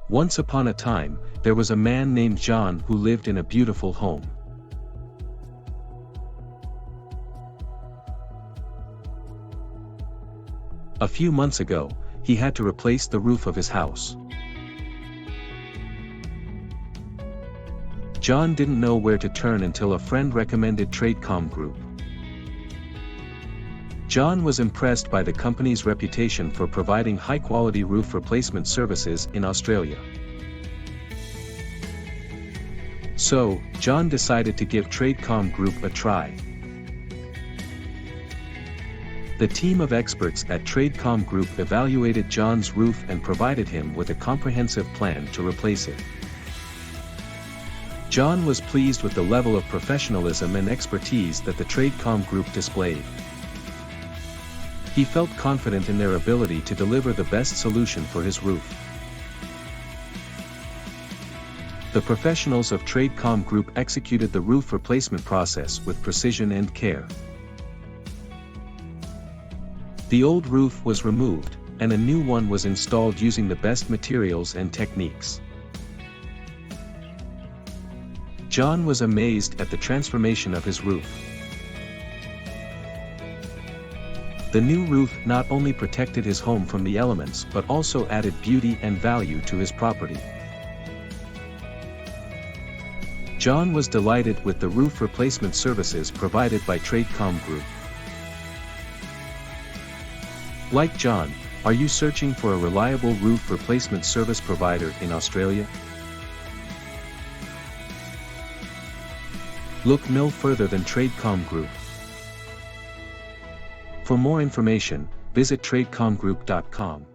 Once upon a time, there was a man named John who lived in a beautiful home. A few months ago, he had to replace the roof of his house. John didn't know where to turn until a friend recommended Tradecom Group. John was impressed by the company's reputation for providing high-quality roof replacement services in Australia. So, John decided to give Tradecom Group a try. The team of experts at Tradecom Group evaluated John's roof and provided him with a comprehensive plan to replace it. John was pleased with the level of professionalism and expertise that the Tradecom Group displayed. He felt confident in their ability to deliver the best solution for his roof. The professionals of Tradecom Group executed the roof replacement process with precision and care. The old roof was removed, and a new one was installed using the best materials and techniques. John was amazed at the transformation of his roof. The new roof not only protected his home from the elements but also added beauty and value to his property. John was delighted with the roof replacement services provided by Tradecom Group. Like John, are you searching for a reliable roof replacement service provider in Australia? Look no further than Tradecom Group. For more information, visit tradecomgroup.com.